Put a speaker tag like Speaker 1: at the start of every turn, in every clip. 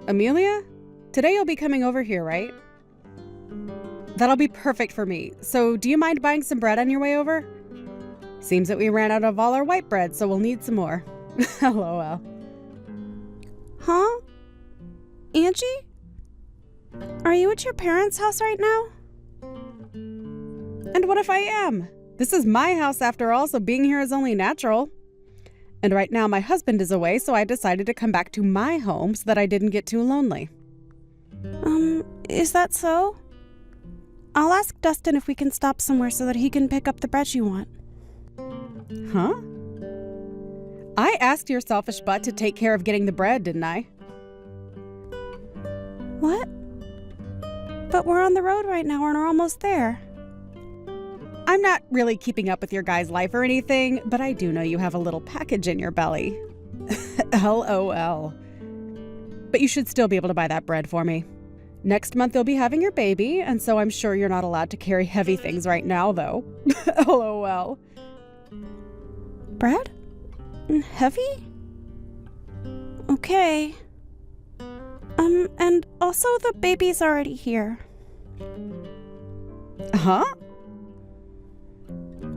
Speaker 1: Amelia? Today you'll be coming over here, right? That'll be perfect for me. So do you mind buying some bread on your way over? Seems that we ran out of all our white bread, so we'll need some more. LOL.
Speaker 2: Huh? Angie? Are you at your parents' house right now?
Speaker 1: And what if I am? This is my house after all, so being here is only natural. And right now my husband is away, so I decided to come back to my home so that I didn't get too lonely.
Speaker 2: Is that so? I'll ask Dustin if we can stop somewhere so that he can pick up the bread you want.
Speaker 1: Huh? I asked your selfish butt to take care of getting the bread, didn't I?
Speaker 2: What? But we're on the road right now and are almost there.
Speaker 1: I'm not really keeping up with your guy's life or anything, but I do know you have a little package in your belly. LOL. But you should still be able to buy that bread for me. Next month you'll be having your baby, and so I'm sure you're not allowed to carry heavy things right now, though. LOL.
Speaker 2: Bread? Heavy? Okay. And also the baby's already here.
Speaker 1: Huh?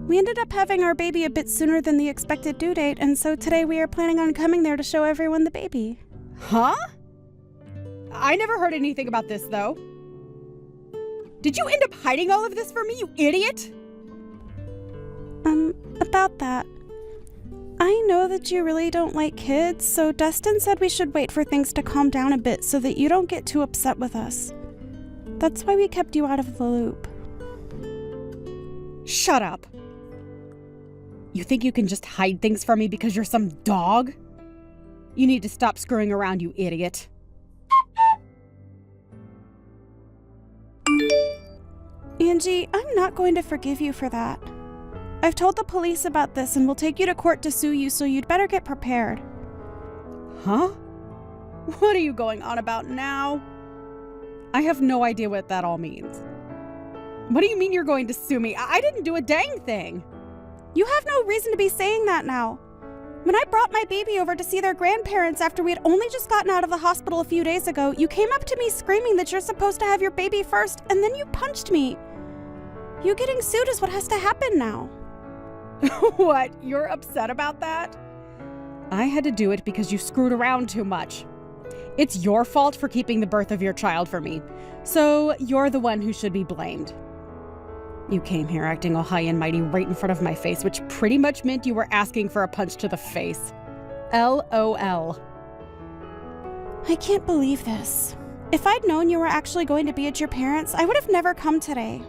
Speaker 2: We ended up having our baby a bit sooner than the expected due date, and so today we are planning on coming there to show everyone the baby.
Speaker 1: Huh? I never heard anything about this, though. Did you end up hiding all of this from me, you idiot?
Speaker 2: About that. I know that you really don't like kids, so Dustin said we should wait for things to calm down a bit so that you don't get too upset with us. That's why we kept you out of the loop.
Speaker 1: Shut up. You think you can just hide things from me because you're some dog? You need to stop screwing around, you idiot.
Speaker 2: Angie, I'm not going to forgive you for that. I've told the police about this and will take you to court to sue you, so you'd better get prepared.
Speaker 1: Huh? What are you going on about now? I have no idea what that all means. What do you mean you're going to sue me? I didn't do a dang thing.
Speaker 2: You have no reason to be saying that now. When I brought my baby over to see their grandparents after we had only just gotten out of the hospital a few days ago, you came up to me screaming that you're supposed to have your baby first, and then you punched me. You getting sued is what has to happen now.
Speaker 1: What? You're upset about that? I had to do it because you screwed around too much. It's your fault for keeping the birth of your child from me, so you're the one who should be blamed. You came here acting all high and mighty right in front of my face, which pretty much meant you were asking for a punch to the face. LOL.
Speaker 2: I can't believe this. If I'd known you were actually going to be at your parents', I would have never come today.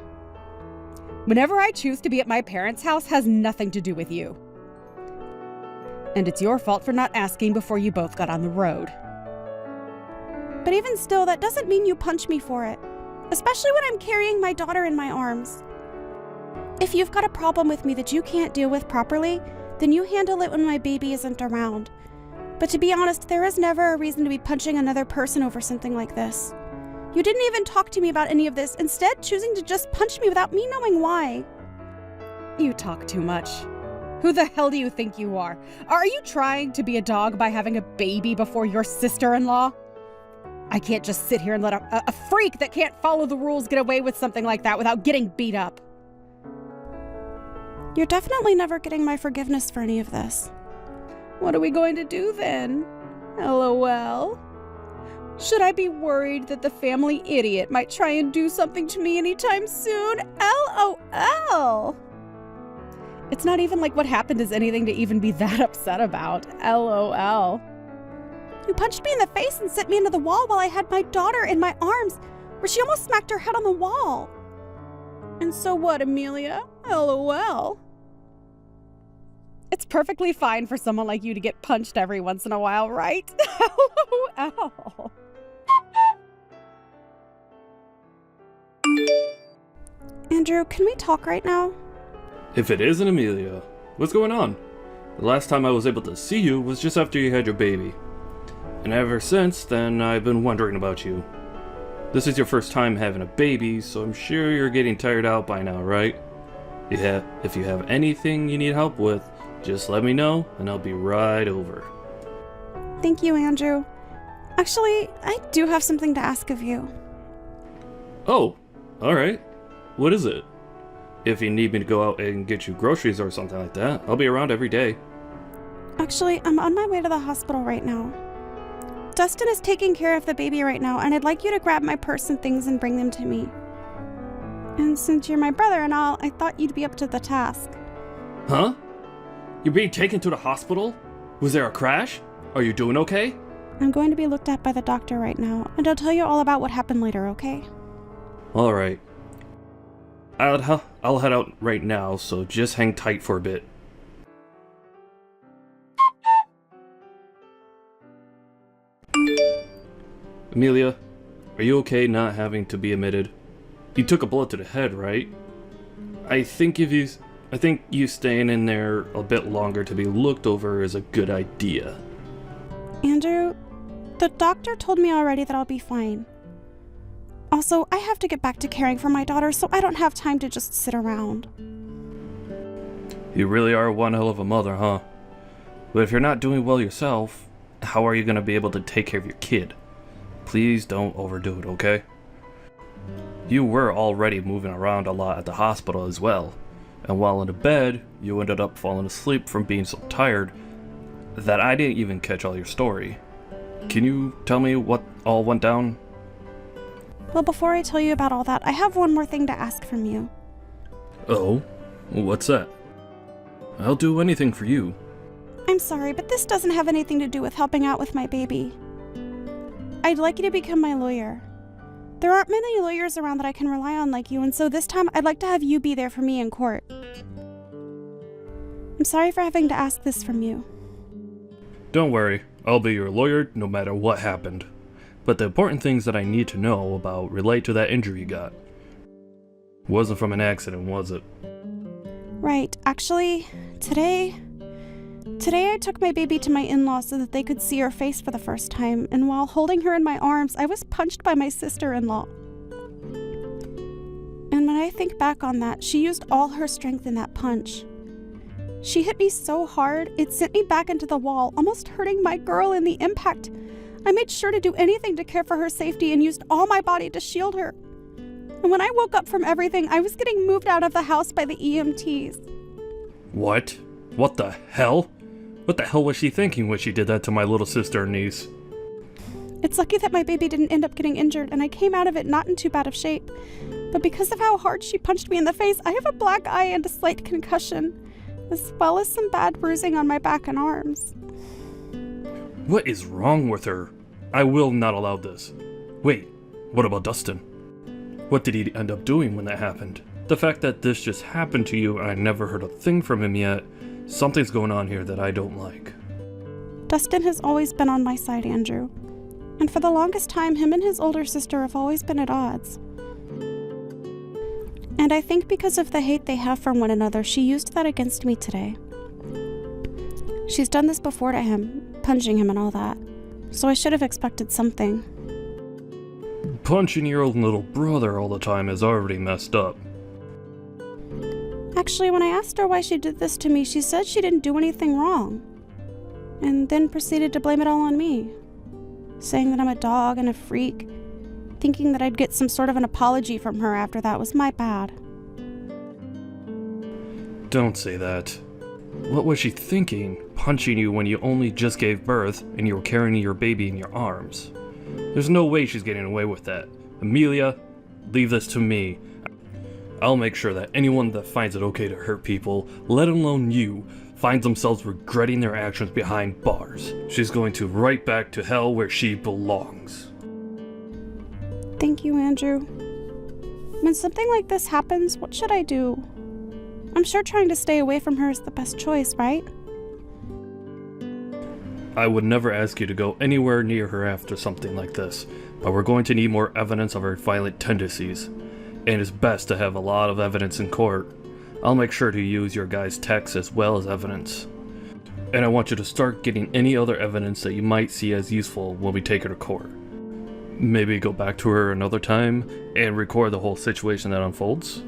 Speaker 1: Whenever I choose to be at my parents' house has nothing to do with you. And it's your fault for not asking before you both got on the road.
Speaker 2: But even still, that doesn't mean you punch me for it. Especially when I'm carrying my daughter in my arms. If you've got a problem with me that you can't deal with properly, then you handle it when my baby isn't around. But to be honest, there is never a reason to be punching another person over something like this. You didn't even talk to me about any of this, instead choosing to just punch me without me knowing why.
Speaker 1: You talk too much. Who the hell do you think you are? Are you trying to be a dog by having a baby before your sister-in-law? I can't just sit here and let a freak that can't follow the rules get away with something like that without getting beat up.
Speaker 2: You're definitely never getting my forgiveness for any of this.
Speaker 1: What are we going to do then? LOL. Should I be worried that the family idiot might try and do something to me anytime soon? LOL. It's not even like what happened is anything to even be that upset about. LOL.
Speaker 2: You punched me in the face and sent me into the wall while I had my daughter in my arms, where she almost smacked her head on the wall.
Speaker 1: And so what, Amelia? LOL. It's perfectly fine for someone like you to get punched every once in a while, right? LOL.
Speaker 2: Andrew, can we talk right now?
Speaker 3: If it isn't Amelia, what's going on? The last time I was able to see you was just after you had your baby. And ever since then, I've been wondering about you. This is your first time having a baby, so I'm sure you're getting tired out by now, right? Yeah, if you have anything you need help with, just let me know and I'll be right over.
Speaker 2: Thank you, Andrew. Actually, I do have something to ask of you.
Speaker 3: Oh, alright. What is it? If you need me to go out and get you groceries or something like that, I'll be around every day.
Speaker 2: Actually, I'm on my way to the hospital right now. Dustin is taking care of the baby right now, and I'd like you to grab my purse and things and bring them to me. And since you're my brother and all, I thought you'd be up to the task.
Speaker 3: Huh? You're being taken to the hospital? Was there a crash? Are you doing okay?
Speaker 2: I'm going to be looked at by the doctor right now, and I'll tell you all about what happened later, okay?
Speaker 3: Alright. I'll head out right now, so just hang tight for a bit. Amelia, are you okay not having to be admitted? You took a bullet to the head, right? I think you staying in there a bit longer to be looked over is a good idea.
Speaker 2: Andrew, the doctor told me already that I'll be fine. Also, I have to get back to caring for my daughter, so I don't have time to just sit around.
Speaker 3: You really are one hell of a mother, huh? But if you're not doing well yourself, how are you going to be able to take care of your kid? Please don't overdo it, okay? You were already moving around a lot at the hospital as well, and while in the bed, you ended up falling asleep from being so tired that I didn't even catch all your story. Can you tell me what all went down?
Speaker 2: Well, before I tell you about all that, I have one more thing to ask from you.
Speaker 3: Oh? What's that? I'll do anything for you.
Speaker 2: I'm sorry, but this doesn't have anything to do with helping out with my baby. I'd like you to become my lawyer. There aren't many lawyers around that I can rely on like you, and so this time I'd like to have you be there for me in court. I'm sorry for having to ask this from you.
Speaker 3: Don't worry, I'll be your lawyer no matter what happened. But the important things that I need to know about relate to that injury you got. Wasn't from an accident, was it?
Speaker 2: Right, actually, today I took my baby to my in-laws so that they could see her face for the first time, and while holding her in my arms, I was punched by my sister-in-law. And when I think back on that, she used all her strength in that punch. She hit me so hard, it sent me back into the wall, almost hurting my girl in the impact. I made sure to do anything to care for her safety and used all my body to shield her. And when I woke up from everything, I was getting moved out of the house by the EMTs.
Speaker 3: What? What the hell? What the hell was she thinking when she did that to my little sister and niece?
Speaker 2: It's lucky that my baby didn't end up getting injured, and I came out of it not in too bad of shape. But because of how hard she punched me in the face, I have a black eye and a slight concussion, as well as some bad bruising on my back and arms.
Speaker 3: What is wrong with her? I will not allow this. Wait, what about Dustin? What did he end up doing when that happened? The fact that this just happened to you and I never heard a thing from him yet, something's going on here that I don't like.
Speaker 2: Dustin has always been on my side, Andrew. And for the longest time, him and his older sister have always been at odds. And I think because of the hate they have for one another, she used that against me today. She's done this before to him, punching him and all that. So I should have expected something.
Speaker 3: Punching your own little brother all the time is already messed up.
Speaker 2: Actually, when I asked her why she did this to me, she said she didn't do anything wrong. And then proceeded to blame it all on me. Saying that I'm a dog and a freak. Thinking that I'd get some sort of an apology from her after that was my bad.
Speaker 3: Don't say that. What was she thinking, punching you when you only just gave birth and you were carrying your baby in your arms? There's no way she's getting away with that. Amelia, leave this to me. I'll make sure that anyone that finds it okay to hurt people, let alone you, finds themselves regretting their actions behind bars. She's going to right back to hell where she belongs.
Speaker 2: Thank you, Andrew. When something like this happens, what should I do? I'm sure trying to stay away from her is the best choice, right?
Speaker 3: I would never ask you to go anywhere near her after something like this, but we're going to need more evidence of her violent tendencies, and it's best to have a lot of evidence in court. I'll make sure to use your guys' texts as well as evidence. And I want you to start getting any other evidence that you might see as useful when we take her to court. Maybe go back to her another time and record the whole situation that unfolds.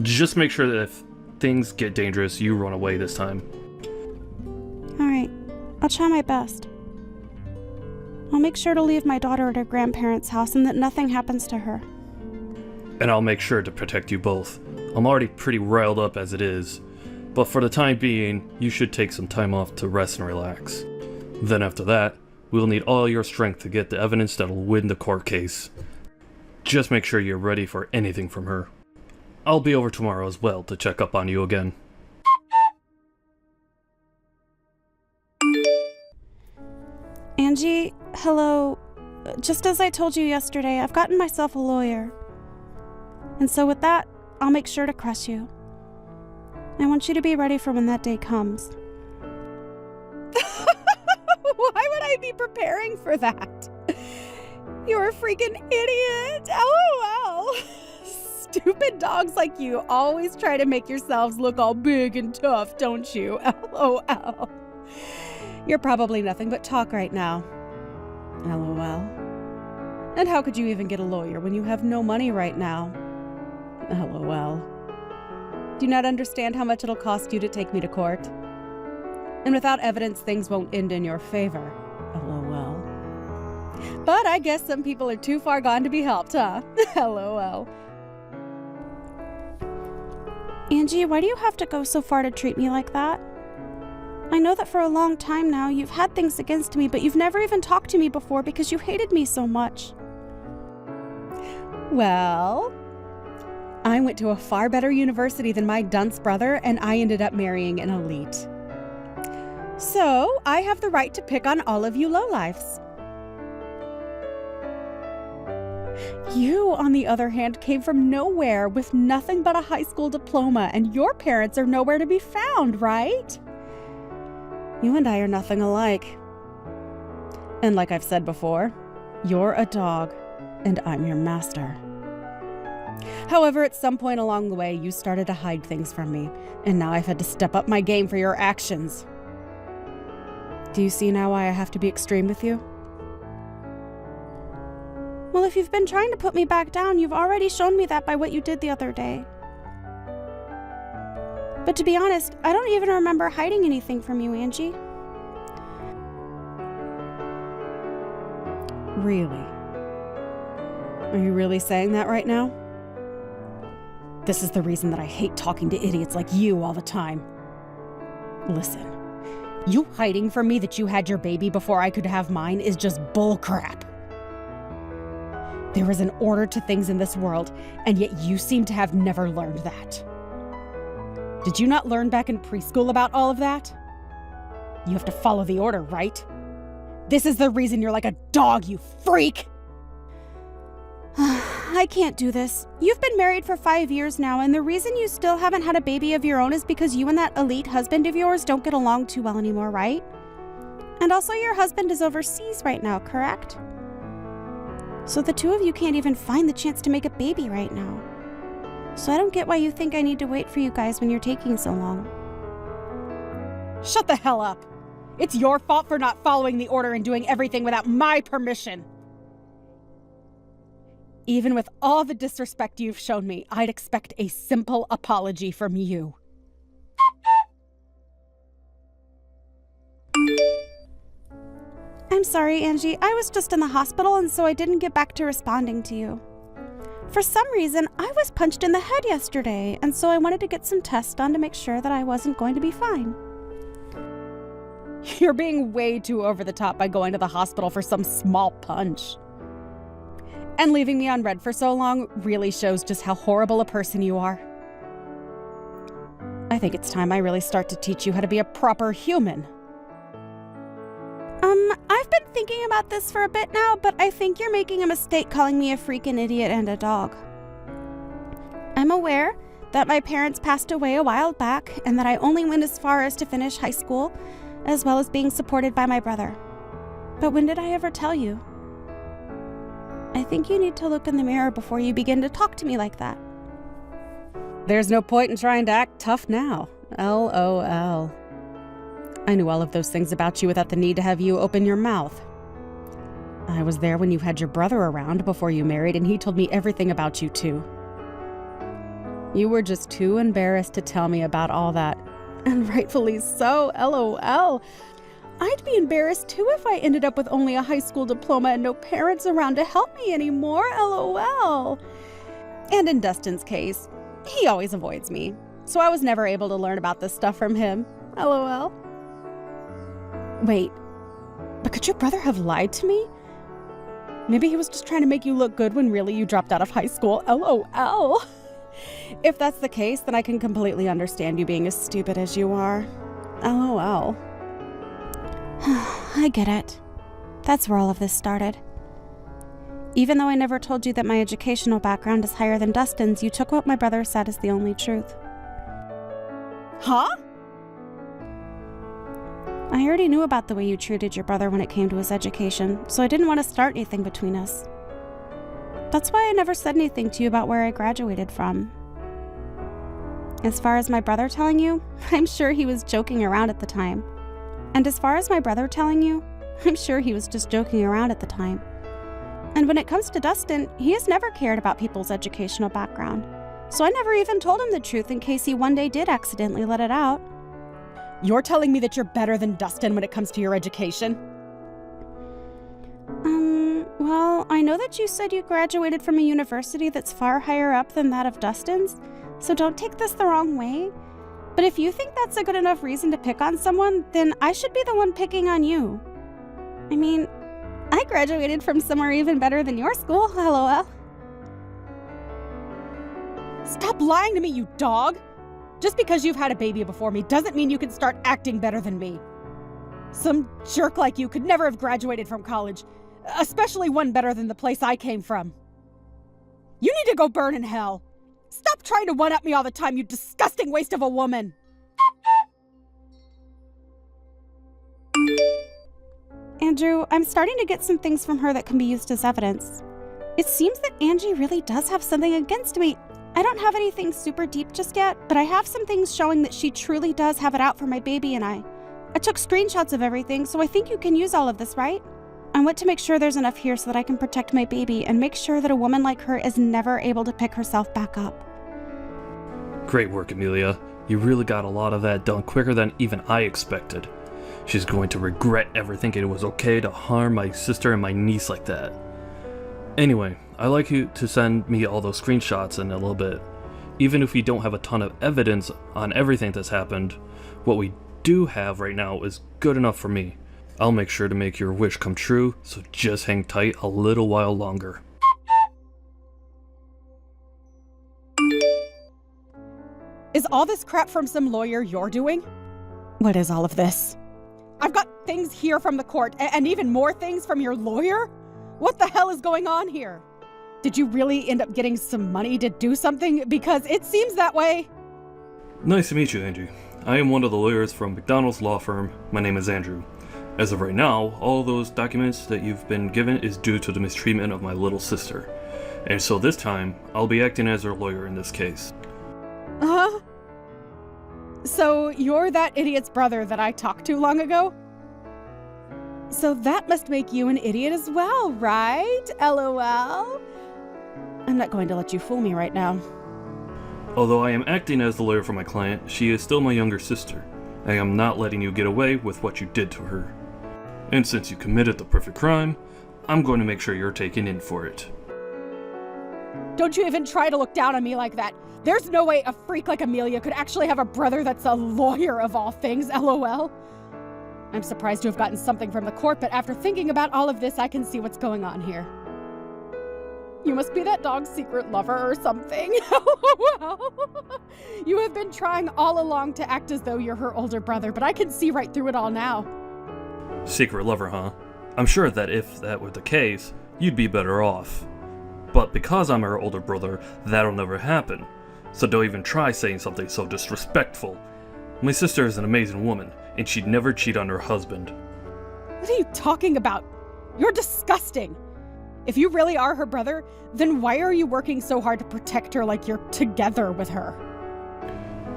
Speaker 3: Just make sure that if things get dangerous, you run away this time.
Speaker 2: Alright, I'll try my best. I'll make sure to leave my daughter at her grandparents' house and that nothing happens to her.
Speaker 3: And I'll make sure to protect you both. I'm already pretty riled up as it is, but for the time being, you should take some time off to rest and relax. Then after that, we'll need all your strength to get the evidence that'll win the court case. Just make sure you're ready for anything from her. I'll be over tomorrow as well to check up on you again.
Speaker 2: Angie, hello. Just as I told you yesterday, I've gotten myself a lawyer. And so with that, I'll make sure to crush you. I want you to be ready for when that day comes.
Speaker 1: Why would I be preparing for that? You're a freaking idiot. LOL. Stupid dogs like you always try to make yourselves look all big and tough, don't you? LOL. You're probably nothing but talk right now. LOL. And how could you even get a lawyer when you have no money right now? LOL. Do you not understand how much it'll cost you to take me to court? And without evidence, things won't end in your favor. LOL. But I guess some people are too far gone to be helped, huh? LOL.
Speaker 2: Angie, why do you have to go so far to treat me like that? I know that for a long time now you've had things against me, but you've never even talked to me before because you hated me so much.
Speaker 1: Well, I went to a far better university than my dunce brother, and I ended up marrying an elite. So, I have the right to pick on all of you lowlifes. You, on the other hand, came from nowhere with nothing but a high school diploma, and your parents are nowhere to be found, right? You and I are nothing alike. And like I've said before, you're a dog, and I'm your master. However, at some point along the way, you started to hide things from me, and now I've had to step up my game for your actions. Do you see now why I have to be extreme with you?
Speaker 2: Well, if you've been trying to put me back down, you've already shown me that by what you did the other day. But to be honest, I don't even remember hiding anything from you, Angie.
Speaker 1: Really? Are you really saying that right now? This is the reason that I hate talking to idiots like you all the time. Listen, you hiding from me that you had your baby before I could have mine is just bullcrap. There is an order to things in this world, and yet you seem to have never learned that. Did you not learn back in preschool about all of that? You have to follow the order, right? This is the reason you're like a dog, you freak!
Speaker 2: I can't do this. You've been married for 5 years now, and the reason you still haven't had a baby of your own is because you and that elite husband of yours don't get along too well anymore, right? And also your husband is overseas right now, correct? So the two of you can't even find the chance to make a baby right now. So I don't get why you think I need to wait for you guys when you're taking so long.
Speaker 1: Shut the hell up! It's your fault for not following the order and doing everything without my permission. Even with all the disrespect you've shown me, I'd expect a simple apology from you.
Speaker 2: I'm sorry, Angie. I was just in the hospital, and so I didn't get back to responding to you. For some reason, I was punched in the head yesterday, and so I wanted to get some tests done to make sure that I wasn't going to be fine.
Speaker 1: You're being way too over the top by going to the hospital for some small punch. And leaving me on red for so long really shows just how horrible a person you are. I think it's time I really start to teach you how to be a proper human.
Speaker 2: I've been thinking about this for a bit now, but I think you're making a mistake calling me a freaking idiot and a dog. I'm aware that my parents passed away a while back and that I only went as far as to finish high school, as well as being supported by my brother. But when did I ever tell you? I think you need to look in the mirror before you begin to talk to me like that.
Speaker 1: There's no point in trying to act tough now. LOL. I knew all of those things about you without the need to have you open your mouth. I was there when you had your brother around before you married, and he told me everything about you too. You were just too embarrassed to tell me about all that. And rightfully so, LOL.
Speaker 2: I'd be embarrassed too if I ended up with only a high school diploma and no parents around to help me anymore, LOL.
Speaker 1: And in Dustin's case, he always avoids me, so I was never able to learn about this stuff from him, LOL. Wait, but could your brother have lied to me? Maybe he was just trying to make you look good when really you dropped out of high school, LOL. If that's the case, then I can completely understand you being as stupid as you are, LOL.
Speaker 2: I get it. That's where all of this started. Even though I never told you that my educational background is higher than Dustin's, you took what my brother said as the only truth.
Speaker 1: Huh?
Speaker 2: I already knew about the way you treated your brother when it came to his education, so I didn't want to start anything between us. That's why I never said anything to you about where I graduated from. As far as my brother telling you, I'm sure he was joking around at the time. And as far as my brother telling you, I'm sure he was just joking around at the time. And when it comes to Dustin, he has never cared about people's educational background. So I never even told him the truth in case he one day did accidentally let it out.
Speaker 1: You're telling me that you're better than Dustin when it comes to your education?
Speaker 2: Well, I know that you said you graduated from a university that's far higher up than that of Dustin's, so don't take this the wrong way. But if you think that's a good enough reason to pick on someone, then I should be the one picking on you. I mean, I graduated from somewhere even better than your school, LOL.
Speaker 1: Stop lying to me, you dog! Just because you've had a baby before me doesn't mean you can start acting better than me. Some jerk like you could never have graduated from college, especially one better than the place I came from. You need to go burn in hell. Stop trying to one-up me all the time, you disgusting waste of a woman!
Speaker 2: Andrew, I'm starting to get some things from her that can be used as evidence. It seems that Angie really does have something against me. I don't have anything super deep just yet, but I have some things showing that she truly does have it out for my baby and I. I took screenshots of everything, so I think you can use all of this, right? I want to make sure there's enough here so that I can protect my baby and make sure that a woman like her is never able to pick herself back up.
Speaker 3: Great work, Amelia. You really got a lot of that done quicker than even I expected. She's going to regret ever thinking it was okay to harm my sister and my niece like that. Anyway, I'd like you to send me all those screenshots in a little bit. Even if we don't have a ton of evidence on everything that's happened, what we do have right now is good enough for me. I'll make sure to make your wish come true, so just hang tight a little while longer.
Speaker 1: Is all this crap from some lawyer you're doing? What is all of this? I've got things here from the court, and even more things from your lawyer? What the hell is going on here? Did you really end up getting some money to do something? Because it seems that way.
Speaker 3: Nice to meet you, Angie. I am one of the lawyers from McDonald's law firm. My name is Andrew. As of right now, all those documents that you've been given is due to the mistreatment of my little sister. And so this time, I'll be acting as her lawyer in this case.
Speaker 1: Uh-huh. So you're that idiot's brother that I talked to long ago? So that must make you an idiot as well, right? LOL. I'm not going to let you fool me right now.
Speaker 3: Although I am acting as the lawyer for my client, she is still my younger sister. I am not letting you get away with what you did to her. And since you committed the perfect crime, I'm going to make sure you're taken in for it.
Speaker 1: Don't you even try to look down on me like that. There's no way a freak like Amelia could actually have a brother that's a lawyer of all things, LOL. I'm surprised to have gotten something from the court, but after thinking about all of this, I can see what's going on here. You must be that dog's secret lover or something. You have been trying all along to act as though you're her older brother, but I can see right through it all now.
Speaker 3: Secret lover, huh? I'm sure that if that were the case, you'd be better off. But because I'm her older brother, that'll never happen. So don't even try saying something so disrespectful. My sister is an amazing woman, and she'd never cheat on her husband.
Speaker 1: What are you talking about? You're disgusting. If you really are her brother, then why are you working so hard to protect her like you're together with her?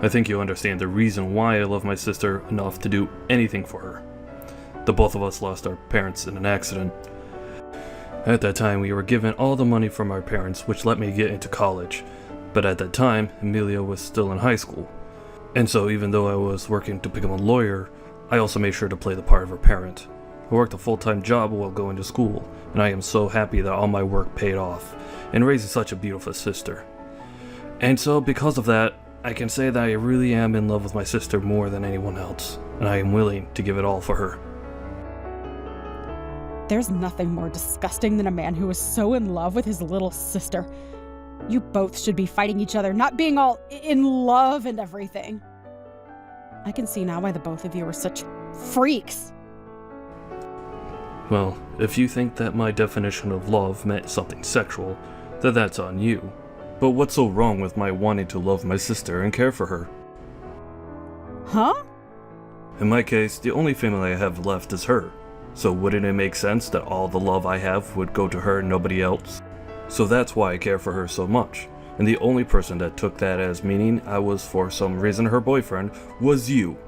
Speaker 3: I think you understand the reason why I love my sister enough to do anything for her. The both of us lost our parents in an accident. At that time, we were given all the money from our parents, which let me get into college. But at that time, Amelia was still in high school. And so even though I was working to become a lawyer, I also made sure to play the part of her parent. I worked a full-time job while going to school, and I am so happy that all my work paid off in raising such a beautiful sister. And so, because of that, I can say that I really am in love with my sister more than anyone else, and I am willing to give it all for her.
Speaker 1: There's nothing more disgusting than a man who is so in love with his little sister. You both should be fighting each other, not being all in love and everything. I can see now why the both of you are such freaks.
Speaker 3: Well, if you think that my definition of love meant something sexual, then that's on you. But what's so wrong with my wanting to love my sister and care for her?
Speaker 1: Huh?
Speaker 3: In my case, the only family I have left is her. So wouldn't it make sense that all the love I have would go to her and nobody else? So that's why I care for her so much. And the only person that took that as meaning I was for some reason her boyfriend was you.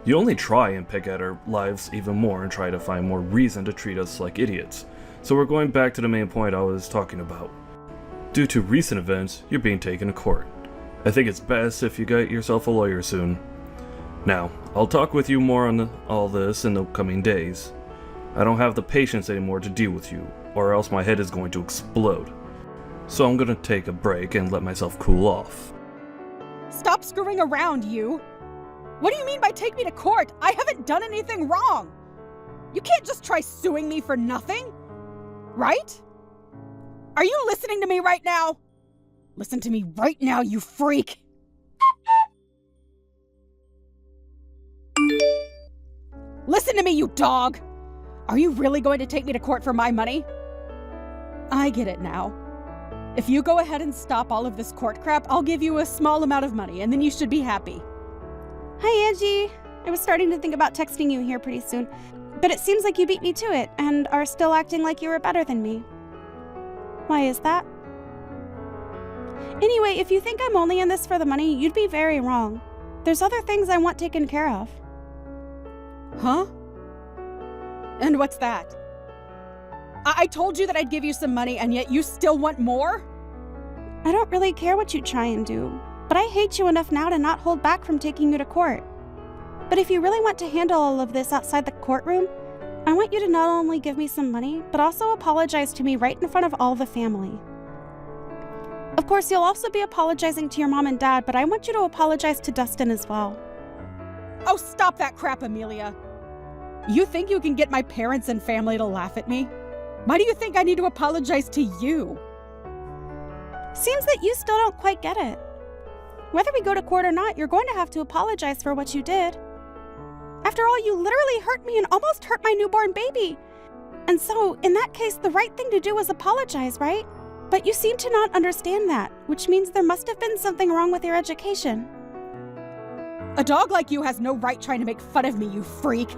Speaker 3: You only try and pick at our lives even more and try to find more reason to treat us like idiots. So we're going back to the main point I was talking about. Due to recent events, you're being taken to court. I think it's best if you get yourself a lawyer soon. Now, I'll talk with you more on all this in the coming days. I don't have the patience anymore to deal with you, or else my head is going to explode. So I'm gonna take a break and let myself cool off.
Speaker 1: Stop screwing around, you! What do you mean by take me to court? I haven't done anything wrong! You can't just try suing me for nothing, right? Are you listening to me right now? Listen to me right now, you freak! Listen to me, you dog! Are you really going to take me to court for my money? I get it now. If you go ahead and stop all of this court crap, I'll give you a small amount of money, and then you should be happy.
Speaker 2: Hi, Angie. I was starting to think about texting you here pretty soon, but it seems like you beat me to it and are still acting like you were better than me. Why is that? Anyway, if you think I'm only in this for the money, you'd be very wrong. There's other things I want taken care of.
Speaker 1: Huh? And what's that? I told you that I'd give you some money, and yet you still want more?
Speaker 2: I don't really care what you try and do, but I hate you enough now to not hold back from taking you to court. But if you really want to handle all of this outside the courtroom, I want you to not only give me some money, but also apologize to me right in front of all the family. Of course, you'll also be apologizing to your mom and dad, but I want you to apologize to Dustin as well.
Speaker 1: Oh, stop that crap, Amelia. You think you can get my parents and family to laugh at me? Why do you think I need to apologize to you?
Speaker 2: Seems that you still don't quite get it. Whether we go to court or not, you're going to have to apologize for what you did. After all, you literally hurt me and almost hurt my newborn baby. And so, in that case, the right thing to do is apologize, right? But you seem to not understand that, which means there must have been something wrong with your education.
Speaker 1: A dog like you has no right trying to make fun of me, you freak.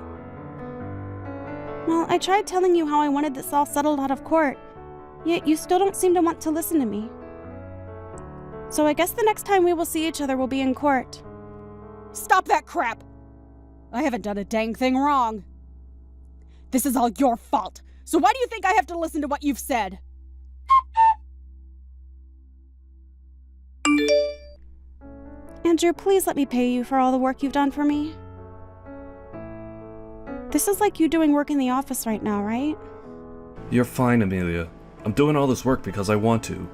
Speaker 2: Well, I tried telling you how I wanted this all settled out of court, yet you still don't seem to want to listen to me. So I guess the next time we will see each other will be in court.
Speaker 1: Stop that crap! I haven't done a dang thing wrong. This is all your fault, so why do you think I have to listen to what you've said?
Speaker 2: Andrew, please let me pay you for all the work you've done for me. This is like you doing work in the office right now, right?
Speaker 3: You're fine, Amelia. I'm doing all this work because I want to.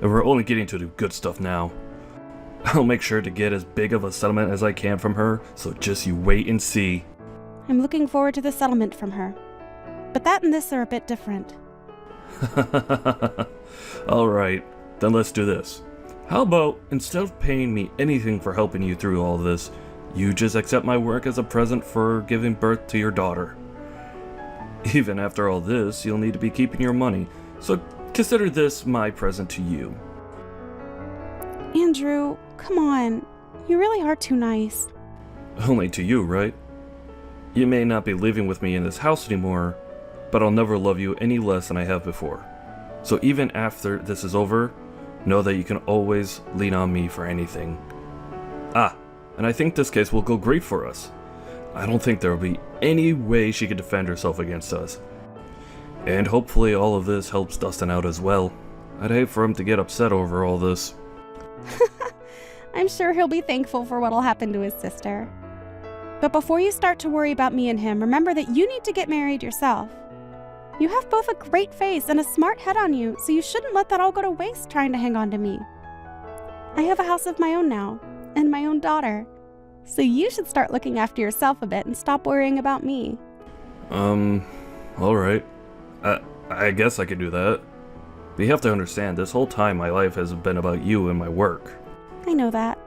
Speaker 3: And we're only getting to the good stuff now. I'll make sure to get as big of a settlement as I can from her, so just you wait and see.
Speaker 2: I'm looking forward to the settlement from her. But that and this are a bit different.
Speaker 3: Alright, then let's do this. How about, instead of paying me anything for helping you through all this, you just accept my work as a present for giving birth to your daughter. Even after all this, you'll need to be keeping your money, so consider this my present to you.
Speaker 2: Andrew, come on. You really are too nice.
Speaker 3: Only to you, right? You may not be living with me in this house anymore, but I'll never love you any less than I have before. So even after this is over, know that you can always lean on me for anything. Ah, and I think this case will go great for us. I don't think there will be any way she could defend herself against us. And hopefully all of this helps Dustin out as well. I'd hate for him to get upset over all this.
Speaker 2: I'm sure he'll be thankful for what'll happen to his sister. But before you start to worry about me and him, remember that you need to get married yourself. You have both a great face and a smart head on you, so you shouldn't let that all go to waste trying to hang on to me. I have a house of my own now, and my own daughter. So you should start looking after yourself a bit and stop worrying about me.
Speaker 3: Alright. I guess I could do that. But you have to understand, this whole time my life has been about you and my work.
Speaker 2: I know that.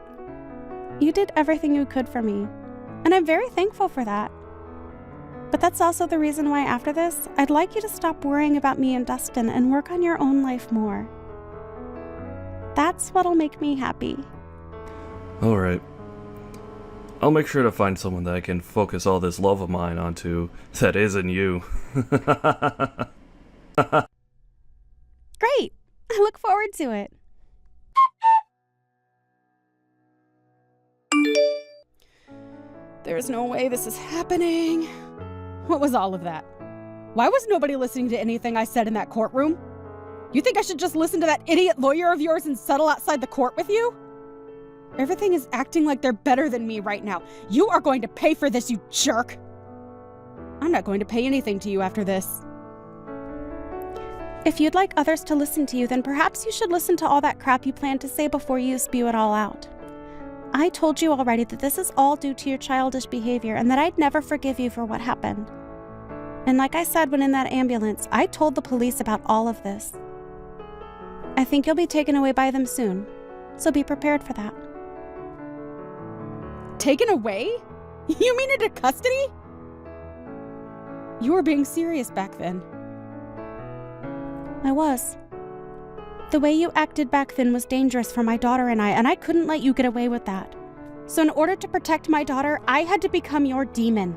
Speaker 2: You did everything you could for me, and I'm very thankful for that. But that's also the reason why after this, I'd like you to stop worrying about me and Dustin and work on your own life more. That's what'll make me happy.
Speaker 3: Alright. I'll make sure to find someone that I can focus all this love of mine onto that isn't you.
Speaker 2: Great! I look forward to it.
Speaker 1: There's no way this is happening. What was all of that? Why was nobody listening to anything I said in that courtroom? You think I should just listen to that idiot lawyer of yours and settle outside the court with you? Everything is acting like they're better than me right now. You are going to pay for this, you jerk! I'm not going to pay anything to you after this.
Speaker 2: If you'd like others to listen to you, then perhaps you should listen to all that crap you planned to say before you spew it all out. I told you already that this is all due to your childish behavior and that I'd never forgive you for what happened. And like I said when in that ambulance, I told the police about all of this. I think you'll be taken away by them soon, so be prepared for that.
Speaker 1: Taken away? You mean into custody? You were being serious back then.
Speaker 2: I was. The way you acted back then was dangerous for my daughter and I couldn't let you get away with that. So in order to protect my daughter, I had to become your demon.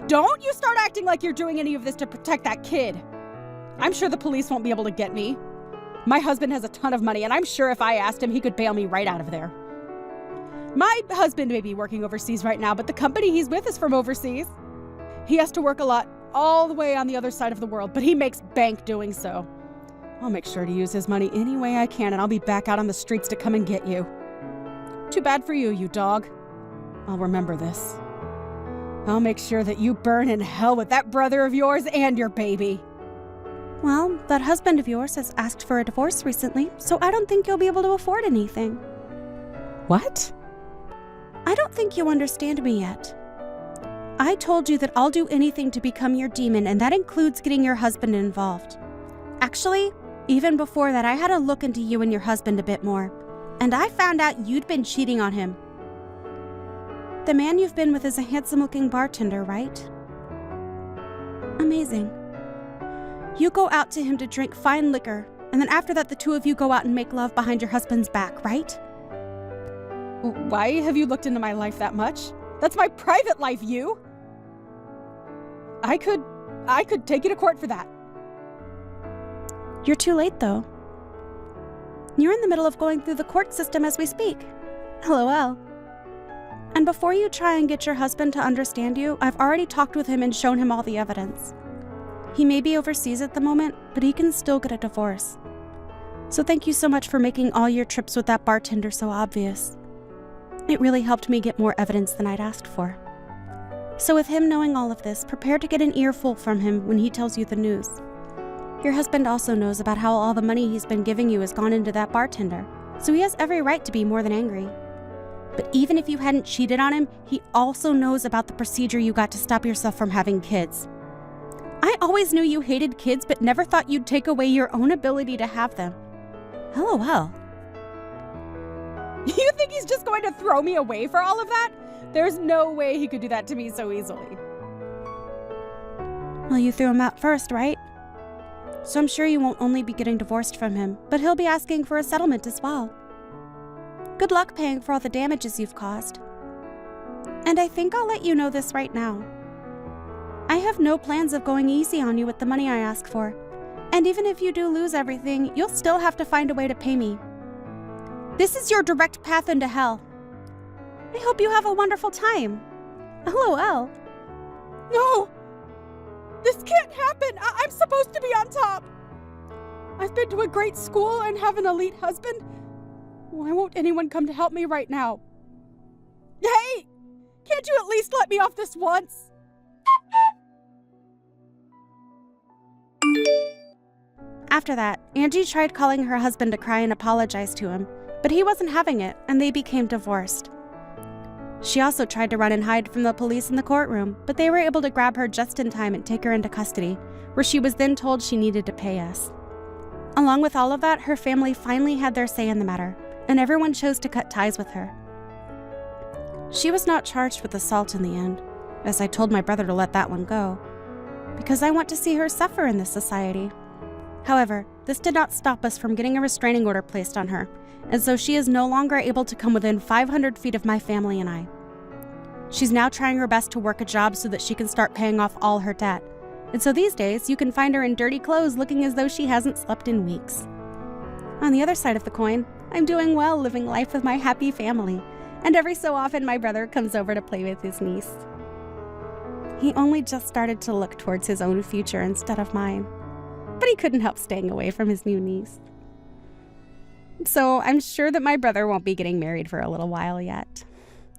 Speaker 1: Don't you start acting like you're doing any of this to protect that kid. I'm sure the police won't be able to get me. My husband has a ton of money, and I'm sure if I asked him, he could bail me right out of there. My husband may be working overseas right now, but the company he's with is from overseas. He has to work a lot all the way on the other side of the world, but he makes bank doing so. I'll make sure to use his money any way I can, and I'll be back out on the streets to come and get you. Too bad for you, you dog. I'll remember this. I'll make sure that you burn in hell with that brother of yours and your baby.
Speaker 2: Well, that husband of yours has asked for a divorce recently, so I don't think you'll be able to afford anything.
Speaker 1: What?
Speaker 2: I don't think you understand me yet. I told you that I'll do anything to become your demon, and that includes getting your husband involved. Actually, even before that, I had a look into you and your husband a bit more, and I found out you'd been cheating on him. The man you've been with is a handsome-looking bartender, right? Amazing. You go out to him to drink fine liquor, and then after that the two of you go out and make love behind your husband's back, right?
Speaker 1: Why have you looked into my life that much? That's my private life, you! I could take you to court for that.
Speaker 2: You're too late, though. You're in the middle of going through the court system as we speak. LOL. And before you try and get your husband to understand you, I've already talked with him and shown him all the evidence. He may be overseas at the moment, but he can still get a divorce. So thank you so much for making all your trips with that bartender so obvious. It really helped me get more evidence than I'd asked for. So with him knowing all of this, prepare to get an earful from him when he tells you the news. Your husband also knows about how all the money he's been giving you has gone into that bartender, so he has every right to be more than angry. But even if you hadn't cheated on him, he also knows about the procedure you got to stop yourself from having kids. I always knew you hated kids, but never thought you'd take away your own ability to have them. LOL.
Speaker 1: You think he's just going to throw me away for all of that? There's no way he could do that to me so easily.
Speaker 2: Well, you threw him out first, right? So I'm sure you won't only be getting divorced from him, but he'll be asking for a settlement as well. Good luck paying for all the damages you've caused. And I think I'll let you know this right now. I have no plans of going easy on you with the money I ask for. And even if you do lose everything, you'll still have to find a way to pay me. This is your direct path into hell. I hope you have a wonderful time. LOL.
Speaker 1: No! This can't happen! I'm supposed to be on top! I've been to a great school and have an elite husband. Why won't anyone come to help me right now? Hey! Can't you at least let me off this once?
Speaker 2: After that, Angie tried calling her husband to cry and apologize to him, but he wasn't having it, and they became divorced. She also tried to run and hide from the police in the courtroom, but they were able to grab her just in time and take her into custody, where she was then told she needed to pay us. Along with all of that, her family finally had their say in the matter, and everyone chose to cut ties with her. She was not charged with assault in the end, as I told my brother to let that one go, because I want to see her suffer in this society. However, this did not stop us from getting a restraining order placed on her, and so she is no longer able to come within 500 feet of my family and I. She's now trying her best to work a job so that she can start paying off all her debt, and so these days you can find her in dirty clothes looking as though she hasn't slept in weeks. On the other side of the coin, I'm doing well living life with my happy family, and every so often my brother comes over to play with his niece. He only just started to look towards his own future instead of mine, but he couldn't help staying away from his new niece. So I'm sure that my brother won't be getting married for a little while yet.